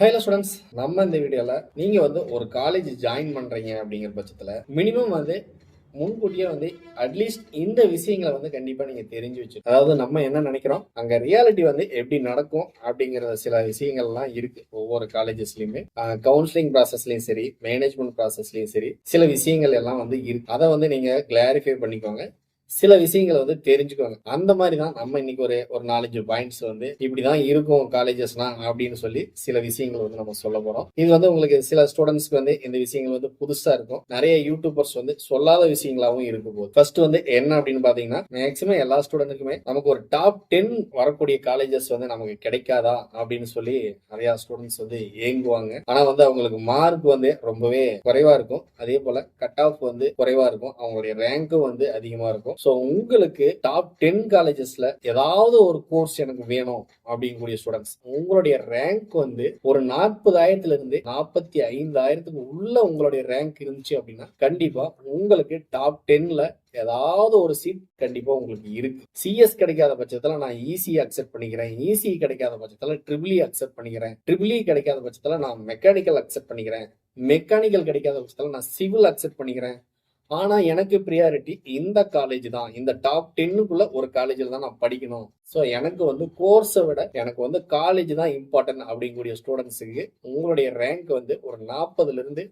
Hello students, நம்ம இந்த வீடியோவில் நீங்கள் ஒரு காலேஜ் ஜாயின் பண்ணுறீங்க அப்படிங்கிற பட்சத்தில் மினிமம் முன்கூட்டியே அட்லீஸ்ட் இந்த விஷயங்களை கண்டிப்பாக நீங்கள் தெரிஞ்சு வச்சு, அதாவது நம்ம என்ன நினைக்கிறோம் அங்கே ரியாலிட்டி எப்படி நடக்கும் அப்படிங்கிற சில விஷயங்கள்லாம் இருக்கு. ஒவ்வொரு காலேஜஸ்லையுமே கவுன்சிலிங் ப்ராசஸ்லையும் சரி, மேனேஜ்மெண்ட் ப்ராசஸ்லையும் சரி, சில விஷயங்கள் எல்லாம் இருக்கு. அதை நீங்கள் கிளாரிஃபை பண்ணிக்கோங்க. சில விஷயங்களை தெரிஞ்சுக்கோங்க. அந்த மாதிரி தான் நம்ம இன்னைக்கு ஒரு 4-5 பாயிண்ட்ஸ் இப்படிதான் இருக்கும் காலேஜஸ்னா அப்படின்னு சொல்லி சில விஷயங்கள் நம்ம சொல்ல போறோம். இது உங்களுக்கு சில ஸ்டூடெண்ட்ஸ்க்கு இந்த விஷயங்கள் புதுசா இருக்கும். நிறைய யூடியூபர்ஸ் சொல்லாத விஷயங்களாவும் இருக்கு போது. ஃபர்ஸ்ட் என்ன அப்படின்னு பாத்தீங்கன்னா, மேக்சிமம் எல்லா ஸ்டூடெண்ட்டுக்குமே நமக்கு ஒரு டாப் 10 வரக்கூடிய காலேஜஸ் நமக்கு கிடைக்காதா அப்படின்னு சொல்லி நிறைய ஸ்டூடெண்ட்ஸ் ஏங்குவாங்க. ஆனா அவங்களுக்கு மார்க் ரொம்பவே குறைவா இருக்கும். அதே போல கட் ஆஃப் குறைவா இருக்கும். அவங்களுடைய ரேங்க்கும் அதிகமா இருக்கும். ஸோ உங்களுக்கு டாப் 10 காலேஜஸ்ல ஏதாவது ஒரு கோர்ஸ் எனக்கு வேணும் அப்படிங்கக்கூடிய ஸ்டூடெண்ட்ஸ், உங்களுடைய ரேங்க் ஒரு 40,000 இருந்து 45,000 உள்ள உங்களுடைய ரேங்க் இருந்துச்சு அப்படின்னா கண்டிப்பா உங்களுக்கு டாப் 10ல ஏதாவது ஒரு சீட் கண்டிப்பா உங்களுக்கு இருக்கு. சிஎஸ் கிடைக்காத பட்சத்துல நான் ஈஸி அக்செப்ட் பண்ணிக்கிறேன். ஈஸி கிடைக்காத பட்சத்துல ட்ரிபிள் அக்செப்ட் பண்ணிக்கிறேன். ட்ரிபிள் கிடைக்காத பட்சத்துல நான் மெக்கானிக்கல் அக்செப்ட் பண்ணிக்கிறேன். மெக்கானிக்கல் கிடைக்காத பட்சத்துல நான் சிவில் அக்செப்ட் பண்ணிக்கிறேன். ஆனா எனக்கு ப்ரியாரிட்டி இந்த காலேஜ் தான், இந்த டாப் 10க்குள்ள ஒரு காலேஜில் தான் நான் படிக்கணும். ஸோ எனக்கு கோர்ஸை விட எனக்கு காலேஜ் தான் இம்பார்ட்டன்ட் அப்படிங்கக்கூடிய ஸ்டூடெண்ட்ஸுக்கு உங்களுடைய ரேங்க் ஒரு 40ல இருந்து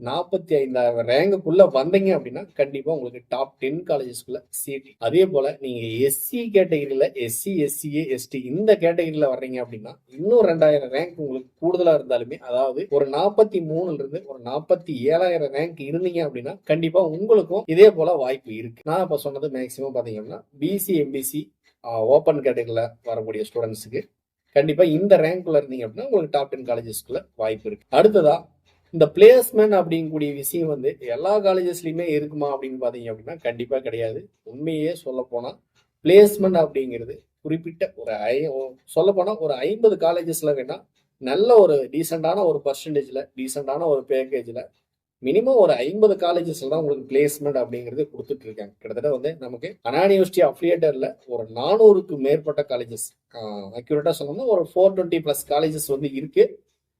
45,000 ரேங்குக்குள்ள வந்தீங்க அப்படின்னா கண்டிப்பா உங்களுக்கு டாப் 10 காலேஜஸ்க்குள்ள சீட். அதே போல நீங்க எஸ்சி கேட்டகரியில, எஸ்சி, எஸ்சிஏ, எஸ்டி இந்த கேட்டகரியில வர்றீங்க அப்படின்னா இன்னும் 2,000 ரேங்க் உங்களுக்கு கூடுதலா இருந்தாலுமே, அதாவது ஒரு 43ல இருந்து ஒரு 47,000 ரேங்க் இருந்தீங்க அப்படின்னா கண்டிப்பா உங்களுக்கும் இதே போல வாய்ப்பு இருக்கு. நான் இப்ப சொன்னது மேக்சிமம் பாத்தீங்கன்னா பிசி, எம்பிசி ஓப்பன் கேட்டகரியில வரக்கூடிய ஸ்டூடெண்ட்ஸுக்கு கண்டிப்பா இந்த ரேங்க்ல இருந்தீங்க அப்படின்னா உங்களுக்கு டாப் 10 காலேஜஸ்க்குள்ள வாய்ப்பு இருக்கு. அடுத்ததா இந்த பிளேஸ்மெண்ட் அப்படிங்கக்கூடிய விஷயம் எல்லா காலேஜஸ்லயுமே இருக்குமா அப்படின்னு பாத்தீங்க அப்படின்னா கண்டிப்பா கிடையாது. உண்மையே சொல்ல போனா பிளேஸ்மெண்ட் அப்படிங்கிறது குறிப்பிட்ட சொல்ல போனா ஒரு 50 காலேஜஸ்ல வேணா நல்ல ஒரு டீசெண்டான ஒரு பர்சன்டேஜ்ல, டீசெண்டான ஒரு பேக்கேஜ்ல மினிமம் ஒரு 50 காலேஜஸ்ல தான் உங்களுக்கு பிளேஸ்மெண்ட் அப்படிங்கிறது கொடுத்துட்டு இருக்காங்க. கிட்டத்தட்ட நமக்கு அண்ணா யூனிவர்சிட்டி அஃபிலியேட்டர்ல ஒரு 400க்கு மேற்பட்ட காலேஜஸ், அக்யூரேட்டா சொல்லணும்னா ஒரு 420+ காலேஜஸ் இருக்கு.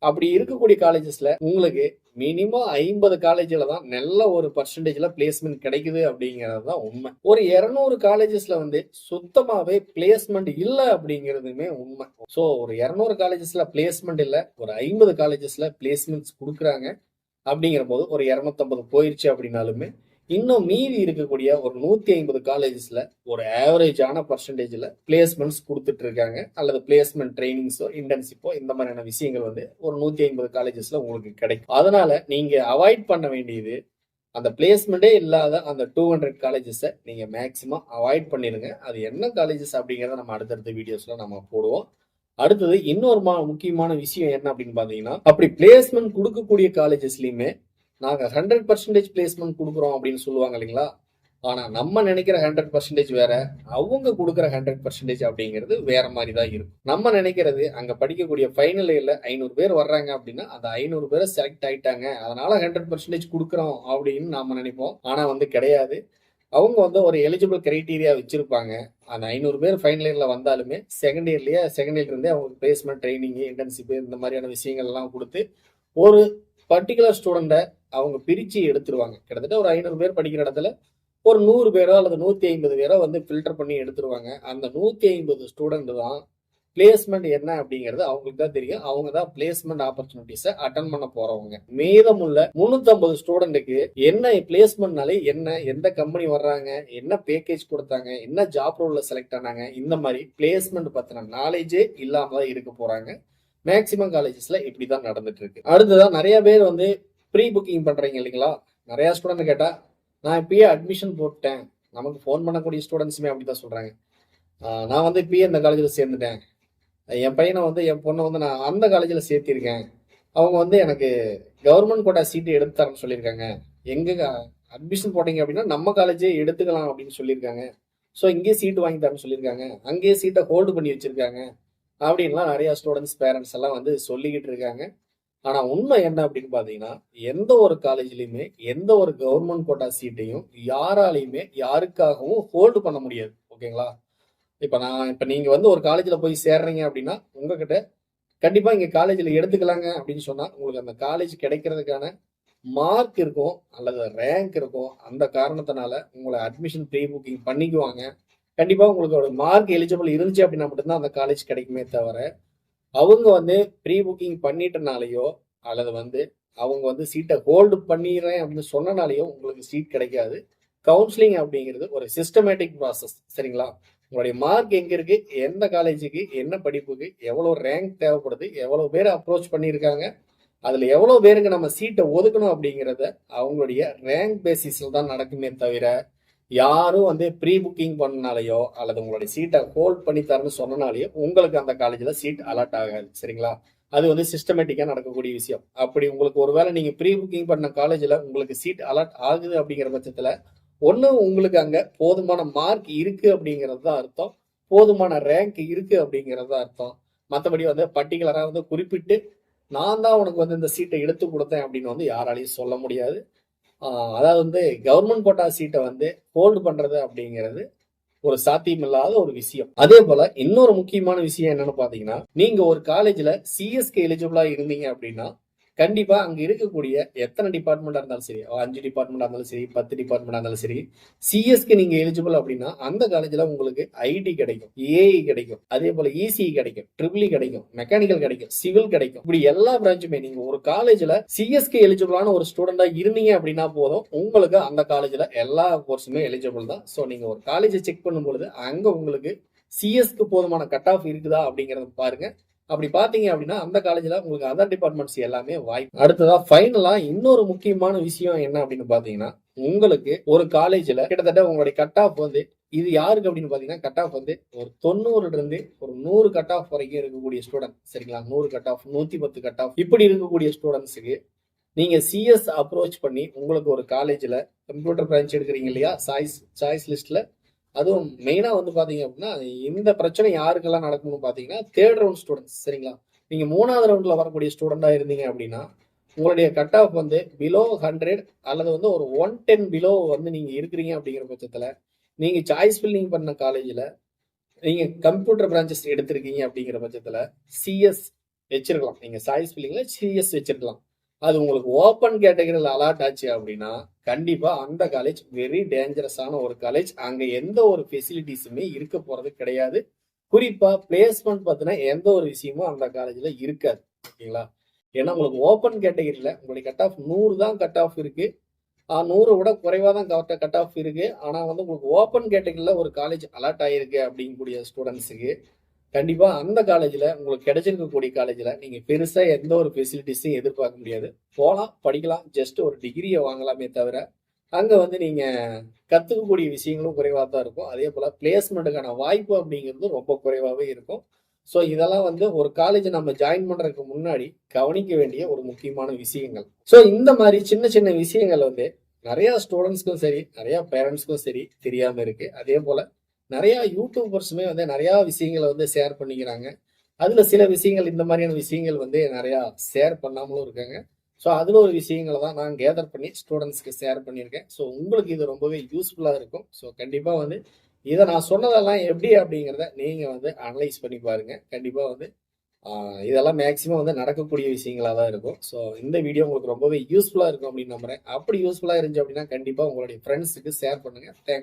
அப்படி இருக்கக்கூடிய காலேஜஸ்ல உங்களுக்கு மினிமம் 50 காலேஜ்ல தான் நல்ல ஒரு பர்சன்டேஜ்ல பிளேஸ்மெண்ட் கிடைக்குது அப்படிங்கிறது தான் உண்மை. ஒரு 200 காலேஜஸ்ல சுத்தமாவே பிளேஸ்மெண்ட் இல்ல அப்படிங்கிறதுமே உண்மை. சோ ஒரு 200 காலேஜஸ்ல பிளேஸ்மெண்ட் இல்ல, ஒரு 50 காலேஜஸ்ல பிளேஸ்மெண்ட்ஸ் கொடுக்குறாங்க. அப்படிங்கிற போது ஒரு 250 போயிருச்சு அப்படின்னாலுமே இன்னும் மீதி இருக்கக்கூடிய ஒரு 150 காலேஜஸ்ல ஒரு ஆவரேஜான பர்சன்டேஜ்ல பிளேஸ்மெண்ட்ஸ் கொடுத்துட்டு இருக்காங்க. அல்லது பிளேஸ்மெண்ட் ட்ரைனிங்ஸோ இன்டர்ன்ஷிப்போ இந்த மாதிரியான விஷயங்கள் ஒரு 150 காலேஜஸ்ல உங்களுக்கு கிடைக்கும். அதனால நீங்க அவாய்ட் பண்ண வேண்டியது அந்த பிளேஸ்மெண்டே இல்லாத அந்த 200 காலேஜஸை நீங்க மேக்சிமம் அவாய்ட் பண்ணிருங்க. அது என்ன காலேஜஸ் அப்படிங்கிறத நம்ம அடுத்தடுத்த வீடியோஸ்ல நம்ம போடுவோம். அடுத்தது இன்னொரு முக்கியமான விஷயம் என்ன அப்படின்னு பாத்தீங்கன்னா, அப்படி பிளேஸ்மெண்ட் கொடுக்கக்கூடிய காலேஜஸ்லயுமே நாங்க 100% பிளேஸ்மெண்ட் கொடுக்குறோம் அப்படின்னு சொல்லுவாங்க இல்லைங்களா. ஆனா நம்ம நினைக்கிற 100% வேற, அவங்க கொடுக்குற 100% அப்படிங்கிறது வேற மாதிரி தான் இருக்கும். நம்ம நினைக்கிறது அங்க படிக்கக்கூடிய ஃபைனல் இயர்ல 500 பேர் வர்றாங்க அப்படின்னா அந்த 500 பேரை செலக்ட் ஆயிட்டாங்க, அதனால 100% கொடுக்குறோம் அப்படின்னு நாம நினைப்போம். ஆனா கிடையாது. அவங்க ஒரு எலிஜிபிள் கிரைட்டீரியா வச்சிருப்பாங்க. அந்த 500 பேர் ஃபைனல் இயர்ல வந்தாலுமே செகண்ட் இயர்ல இருந்தே அவங்களுக்கு பிளேஸ்மெண்ட் ட்ரைனிங், இன்டர்ன்ஷிப் இந்த மாதிரியான விஷயங்கள் எல்லாம் கொடுத்து ஒரு பர்டிகுலர் ஸ்டூடெண்ட்டை அவங்க பிரிச்சு எடுத்துருவாங்க. கிட்டத்தட்ட ஒரு 500 பேர் படிக்கிற இடத்துல ஒரு 100 பேரோ அல்லது 150 பேரோ ஃபில்டர் பண்ணி எடுத்துருவாங்க. அந்த 150 ஸ்டூடெண்ட் தான் பிளேஸ்மெண்ட் என்ன அப்படிங்கிறது அவங்களுக்கு தான் தெரியும். அவங்க தான் பிளேஸ்மெண்ட் ஆப்பர்ச்சுனிட்டிஸை அட்டன் பண்ண போறவங்க. மீதமுள்ள 350 ஸ்டூடெண்ட்டுக்கு என்ன பிளேஸ்மெண்ட்னாலே என்ன, எந்த கம்பெனி வர்றாங்க, என்ன பேக்கேஜ் கொடுத்தாங்க, என்ன ஜாப் ரோல்ல செலக்ட் ஆனாங்க, இந்த மாதிரி பிளேஸ்மெண்ட் பத்தின நாலேஜே இல்லாம தான் இருக்க போறாங்க. மேக்சிமம் காலேஜஸ்ல இப்படிதான் நடந்துட்டு இருக்கு. அடுத்ததான் நிறைய பேர் ப்ரீ புக்கிங் பண்றீங்க இல்லைங்களா. நிறைய ஸ்டூடெண்ட் கேட்டா நான் இப்பயே அட்மிஷன் போட்டேன், நமக்கு ஃபோன் பண்ணக்கூடிய ஸ்டூடெண்ட்ஸுமே அப்படிதான் சொல்றாங்க. நான் இப்பயே இந்த காலேஜில் சேர்ந்துட்டேன், என் பையனை என் பொண்ணை நான் அந்த காலேஜில் சேர்த்திருக்கேன், அவங்க எனக்கு கவர்மெண்ட் கோட்டா சீட்டு எடுத்து தரேன்னு சொல்லியிருக்காங்க, எங்க அட்மிஷன் போட்டீங்க அப்படின்னா நம்ம காலேஜே எடுத்துக்கலாம் அப்படின்னு சொல்லியிருக்காங்க, ஸோ இங்கேயே சீட்டு வாங்கி தரேன்னு சொல்லியிருக்காங்க, அங்கேயே சீட்டை ஹோல்டு பண்ணி வச்சிருக்காங்க அப்படின்லாம் நிறைய ஸ்டூடெண்ட்ஸ் பேரண்ட்ஸ் எல்லாம் சொல்லிக்கிட்டு இருக்காங்க. ஆனா உண்மை என்ன அப்படின்னு பாத்தீங்கன்னா, எந்த ஒரு காலேஜ்லயுமே எந்த ஒரு கவர்மெண்ட் கோட்டா சீட்டையும் யாராலையுமே யாருக்காகவும் ஹோல்டு பண்ண முடியாது. ஓகேங்களா. இப்ப நீங்க ஒரு காலேஜ்ல போய் சேர்றீங்க அப்படின்னா உங்ககிட்ட கண்டிப்பா இங்க காலேஜ்ல எடுத்துக்கலாங்க அப்படின்னு சொன்னா உங்களுக்கு அந்த காலேஜ் கிடைக்கிறதுக்கான மார்க் இருக்கும் அல்லது ரேங்க் இருக்கும். அந்த காரணத்தினால உங்களை அட்மிஷன் ப்ரீ புக்கிங் பண்ணிக்குவாங்க. கண்டிப்பா உங்களுக்கு ஒரு மார்க் எலிஜிபிள் இருந்துச்சு அப்படின்னா மட்டும்தான் அந்த காலேஜ் கிடைக்குமே தவிர, அவங்க வந்து ப்ரீ புக்கிங் பண்ணிட்டனாலயோ அல்லது வந்து அவங்க வந்து சீட்டை ஹோல்டு பண்ணிடுறேன் அப்படின்னு சொன்னனாலயோ உங்களுக்கு சீட் கிடைக்காது. கவுன்சிலிங் அப்படிங்கிறது ஒரு சிஸ்டமேட்டிக் ப்ராசஸ். சரிங்களா? உங்களுடைய மார்க் எங்க இருக்கு, எந்த காலேஜுக்கு, என்ன படிப்புக்கு, எவ்வளவு ரேங்க் தேவைப்படுது, எவ்வளவு பேர் அப்ரோச் பண்ணியிருக்காங்க, அதுல எவ்வளவு பேருக்கு நம்ம சீட்டை ஒதுக்கணும் அப்படிங்கிறத அவங்களுடைய ரேங்க் பேசிஸ்ல தான் நடக்குமே தவிர, யாரும் வந்து ப்ரீ புக்கிங் பண்ணனாலயோ அல்லது உங்களுடைய சீட்டை ஹோல்ட் பண்ணி தரேன்னு சொன்னனாலயோ உங்களுக்கு அந்த காலேஜ்ல சீட் அலாட் ஆகாது. சரிங்களா? அது வந்து சிஸ்டமேட்டிக்கா நடக்கக்கூடிய விஷயம். அப்படி உங்களுக்கு ஒருவேளை நீங்க ப்ரீ புக்கிங் பண்ண காலேஜ்ல உங்களுக்கு சீட் அலாட் ஆகுது அப்படிங்கிற பட்சத்துல ஒண்ணு உங்களுக்கு அங்க போதுமான மார்க் இருக்கு அப்படிங்கிறது தான் அர்த்தம். போதுமான ரேங்க் இருக்கு அப்படிங்கிறது தான் அர்த்தம். மற்றபடி வந்து பர்டிகுலரா வந்து குறிப்பிட்டு நான் தான் உனக்கு வந்து இந்த சீட்டை எடுத்து கொடுத்தேன் அப்படின்னு வந்து யாராலையும் சொல்ல முடியாது. அதாவது வந்து கவர்மெண்ட் கோட்டா சீட்டை வந்து ஹோல்டு பண்றது அப்படிங்கிறது ஒரு சாத்தியமில்லாத ஒரு விஷயம். அதே போல இன்னொரு முக்கியமான விஷயம் என்னன்னு பாத்தீங்கன்னா, நீங்க ஒரு காலேஜ்ல சிஎஸ்கே எலிஜிபிளா இருந்தீங்க அப்படின்னா கண்டிப்பா அங்க இருக்கக்கூடிய எத்தனை டிபார்ட்மெண்டா இருந்தாலும் சரி, 5 டிபார்ட்மெண்டா இருந்தாலும் சரி, 10 டிபார்ட்மெண்டா இருந்தாலும் சரி, சிஎஸ்க்கு நீங்க எலிஜிபிள் அப்படின்னா அந்த காலேஜ்ல உங்களுக்கு ஐடி கிடைக்கும், ஏஐ கிடைக்கும், அதே போல இசிஇ கிடைக்கும், ட்ரிபிள் கிடைக்கும், மெக்கானிக்கல் கிடைக்கும், சிவில் கிடைக்கும். இப்படி எல்லா பிரான்ச்சுமே நீங்க ஒரு காலேஜ்ல சிஎஸ்க்கு எலிஜிபிளான ஒரு ஸ்டூடெண்டா இருந்தீங்க அப்படின்னா போதும், உங்களுக்கு அந்த காலேஜ்ல எல்லா கோர்ஸுமே எலிஜிபிள் தான். ஸோ நீங்க ஒரு காலேஜை செக் பண்ணும்பொழுது அங்க உங்களுக்கு சிஎஸ்க்கு போதுமான கட் ஆஃப் இருக்குதா அப்படிங்கறத பாருங்க. அப்படி பாத்தீங்க அப்படின்னா அந்த காலேஜ்ல உங்களுக்கு அதர் டிபார்ட்மெண்ட்ஸ் எல்லாமே வாய்ப்பு. அடுத்ததா ஃபைனலா இன்னொரு முக்கியமான விஷயம் என்ன அப்படின்னு பாத்தீங்கன்னா, உங்களுக்கு ஒரு காலேஜ்ல கிட்டத்தட்ட உங்களுடைய கட் ஆஃப் வந்து இது யாருக்கு அப்படின்னு பாத்தீங்கன்னா கட் ஆஃப் வந்து ஒரு 90 இருந்து ஒரு 100 கட் ஆஃப் வரைக்கும் இருக்கக்கூடிய ஸ்டூடெண்ட். சரிங்களா? 100 கட் ஆஃப், 110 கட் ஆஃப் இப்படி இருக்கக்கூடிய ஸ்டூடெண்ட்ஸுக்கு நீங்க சிஎஸ் அப்ரோச் பண்ணி உங்களுக்கு ஒரு காலேஜ்ல கம்ப்யூட்டர் பிரான்ச் எடுக்கிறீங்க இல்லையா, சாய்ஸ் லிஸ்ட்ல, அதுவும் மெயினா வந்து பாத்தீங்க அப்படின்னா இந்த பிரச்சனை யாருக்கெல்லாம் நடக்கும்னு பாத்தீங்கன்னா தேர்ட் ரவுண்ட் ஸ்டூடெண்ட்ஸ். சரிங்களா? நீங்க 3வது ரவுண்ட்ல வரக்கூடிய ஸ்டூடெண்டா இருந்தீங்க அப்படின்னா உங்களுடைய கட் ஆஃப் வந்து பிலோ 100 அல்லது வந்து ஒரு 110 பிலோ வந்து நீங்க இருக்கிறீங்க அப்படிங்கிற பட்சத்துல நீங்க சாய்ஸ் ஃபில்லிங் பண்ண காலேஜ்ல நீங்க கம்ப்யூட்டர் பிரான்ச்சஸ் எடுத்திருக்கீங்க அப்படிங்கிற பட்சத்துல சிஎஸ் வச்சிருக்கலாம். நீங்க சாய்ஸ் ஃபில்லிங்ல சிஎஸ் வச்சிருக்கலாம். அது உங்களுக்கு ஓப்பன் கேட்டகரியில் அலாட் ஆச்சு அப்படின்னா கண்டிப்பா அந்த காலேஜ் வெரி டேஞ்சரஸான ஒரு காலேஜ். அங்க எந்த ஒரு ஃபெசிலிட்டிஸுமே இருக்க போறது கிடையாது. குறிப்பா பிளேஸ்மெண்ட் பத்தின எந்த ஒரு விஷயமும் அந்த காலேஜ்ல இருக்காது. ஓகேங்களா? ஏன்னா உங்களுக்கு ஓப்பன் கேட்டகரியில உங்களுடைய கட் ஆஃப் 100 தான் கட் ஆஃப் இருக்கு. 100 விட குறைவா தான் கட் ஆஃப் இருக்கு. ஆனா வந்து உங்களுக்கு ஓப்பன் கேட்டகரியில ஒரு காலேஜ் அலாட் ஆயிருக்கு அப்படிங்கக்கூடிய ஸ்டூடெண்ட்ஸுக்கு கண்டிப்பா அந்த காலேஜ்ல உங்களுக்கு கிடைச்சிருக்கக்கூடிய காலேஜ்ல நீங்க பெருசா எந்த ஒரு ஃபெசிலிட்டிஸையும் எதிர்பார்க்க முடியாது. போலாம், படிக்கலாம், ஜஸ்ட் ஒரு டிகிரியை வாங்கலாமே தவிர அங்க வந்து நீங்க கத்துக்கக்கூடிய விஷயங்களும் குறைவா தான் இருக்கும். அதே போல பிளேஸ்மெண்ட்டுக்கான வாய்ப்பு அப்படிங்கிறது ரொம்ப குறைவாகவே இருக்கும். ஸோ இதெல்லாம் வந்து ஒரு காலேஜ் நம்ம ஜாயின் பண்றதுக்கு முன்னாடி கவனிக்க வேண்டிய ஒரு முக்கியமான விஷயங்கள். ஸோ இந்த மாதிரி சின்ன சின்ன விஷயங்கள் வந்து நிறைய ஸ்டூடெண்ட்ஸ்க்கும் சரி, நிறைய பேரண்ட்ஸ்க்கும் சரி தெரியாம இருக்கு. அதே போல நிறைய யூடியூபர்ஸுமே வந்து நிறைய விஷயங்களை வந்து ஷேர் பண்ணிக்கிறாங்க. அதுல சில விஷயங்கள் இந்த மாதிரியான விஷயங்கள் வந்து நிறைய ஷேர் பண்ணாமலும் இருக்காங்க. ஸோ அதுல ஒரு விஷயங்களை தான் நான் கேதர் பண்ணி ஸ்டூடெண்ட்ஸ்க்கு ஷேர் பண்ணியிருக்கேன். ஸோ உங்களுக்கு இது ரொம்பவே யூஸ்ஃபுல்லா இருக்கும். ஸோ கண்டிப்பா வந்து இதை நான் சொன்னதெல்லாம் எப்படி அப்படிங்கிறத நீங்க வந்து அனலைஸ் பண்ணி பாருங்க. கண்டிப்பா வந்து இதெல்லாம் மேக்சிமம் வந்து நடக்கக்கூடிய விஷயங்களா தான் இருக்கும். ஸோ இந்த வீடியோ உங்களுக்கு ரொம்பவே யூஸ்ஃபுல்லா இருக்கும் அப்படின்னு நம்புறேன். அப்படி யூஸ்ஃபுல்லா இருந்துச்சு அப்படின்னா கண்டிப்பா உங்களுடைய ஃப்ரெண்ட்ஸுக்கு ஷேர் பண்ணுங்க. தேங்க்ஸ்.